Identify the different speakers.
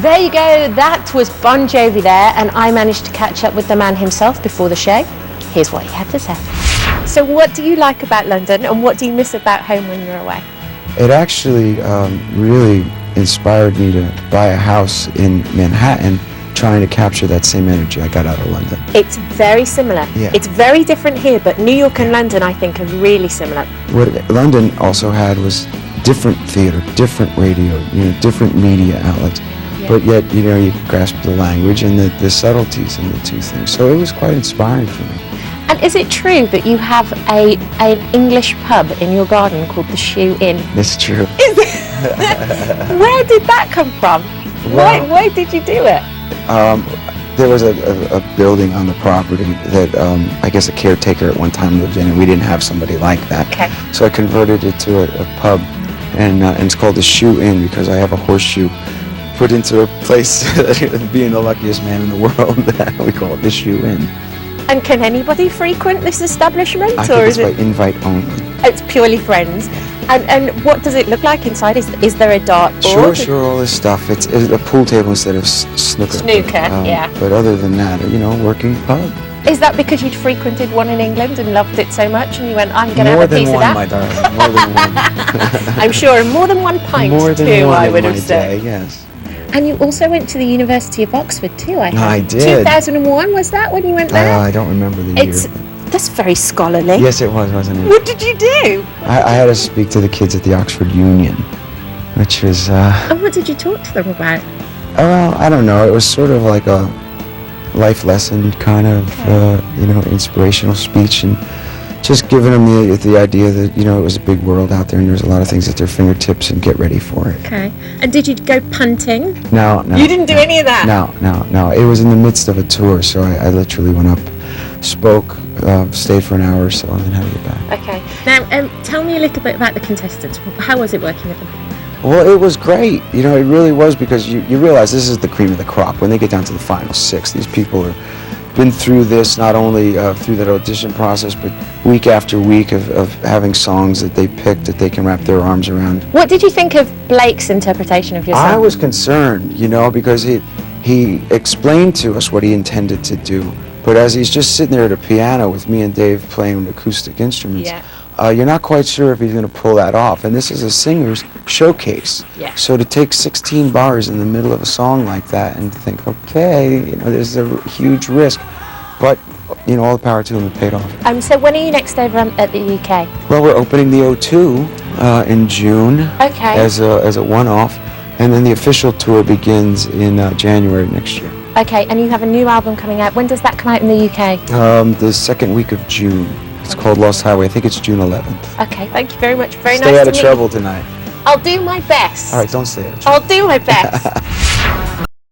Speaker 1: There you go, that was Bon Jovi there, and I managed to catch up with the man himself before the show. Here's what he had to say. So what do you like about London, and what do you miss about home when you're away?
Speaker 2: It actually really inspired me to buy a house in Manhattan, trying to capture that same energy I got out of London.
Speaker 1: It's very similar.
Speaker 2: Yeah.
Speaker 1: It's very different here, but New York and London, I think, are really similar.
Speaker 2: What London also had was different theater, different radio, different media outlets.
Speaker 1: Yeah.
Speaker 2: But yet, you grasp the language and the subtleties in the two things. So it was quite inspiring for me.
Speaker 1: And is it true that you have an English pub in your garden called the Shoe Inn?
Speaker 2: It's true.
Speaker 1: Is it? Where did that come from?
Speaker 2: Well,
Speaker 1: why did you do it?
Speaker 2: There was a building on the property that I guess a caretaker at one time lived in, and we didn't have somebody like that.
Speaker 1: Okay.
Speaker 2: So I converted it to a pub, and it's called the Shoe Inn because I have a horseshoe put into a place, being the luckiest man in the world. We call it the Shoe Inn.
Speaker 1: And can anybody frequent this establishment?
Speaker 2: I think it's by invite only.
Speaker 1: It's purely friends. And what does it look like inside? Is there a dartboard?
Speaker 2: Sure, all this stuff. It's a pool table instead of snooker.
Speaker 1: Snooker, yeah.
Speaker 2: But other than that, working pub.
Speaker 1: Is that because you'd frequented one in England and loved it so much, and you went, I'm going to have a piece of that?
Speaker 2: More than one, my darling. More than one.
Speaker 1: I'm sure, more than one pint
Speaker 2: more than
Speaker 1: too,
Speaker 2: one
Speaker 1: I would
Speaker 2: in
Speaker 1: have
Speaker 2: my
Speaker 1: said.
Speaker 2: day, yes.
Speaker 1: And you also went to the University of Oxford too, I think.
Speaker 2: I did.
Speaker 1: 2001, was that when you went there?
Speaker 2: I don't remember the year.
Speaker 1: That's very scholarly.
Speaker 2: Yes, it was, wasn't it?
Speaker 1: What did you do?
Speaker 2: I had to speak to the kids at the Oxford Union, which was...
Speaker 1: And what did you talk to them about?
Speaker 2: Well, I don't know. It was sort of like a life lesson kind of, inspirational speech, and just giving them the idea that, it was a big world out there and there's a lot of things at their fingertips and get ready for it.
Speaker 1: Okay. And did you go punting?
Speaker 2: No.
Speaker 1: You didn't do any of that?
Speaker 2: No. It was in the midst of a tour, so I literally went up, spoke, stayed for an hour or so, and then had to get back.
Speaker 1: Okay. Now, tell me a little bit about the contestants. How was it working with them?
Speaker 2: Well, it was great. It really was, because you realize this is the cream of the crop. When they get down to the final six, these people are been through this, not only through that audition process, but week after week of having songs that they picked that they can wrap their arms around.
Speaker 1: What did you think of Blake's interpretation of your song?
Speaker 2: I was concerned, because he explained to us what he intended to do, but as he's just sitting there at a piano with me and Dave playing acoustic instruments, you're not quite sure if he's going to pull that off. And this is a singer's showcase.
Speaker 1: Yeah.
Speaker 2: So to take 16 bars in the middle of a song like that and think, okay, there's a huge risk. But, all the power to him, it paid off.
Speaker 1: So when are you next over at the UK?
Speaker 2: Well, we're opening the O2 in June.
Speaker 1: Okay.
Speaker 2: As a one-off. And then the official tour begins in January next year.
Speaker 1: Okay, and you have a new album coming out. When does that come out in the UK?
Speaker 2: The second week of June. It's called Lost Highway. I think it's June 11th.
Speaker 1: Okay, thank you very much. Very nice
Speaker 2: to meet you. Stay out of
Speaker 1: you.
Speaker 2: trouble tonight.
Speaker 1: I'll do my best.
Speaker 2: All right, don't stay out of trouble.
Speaker 1: I'll do my best.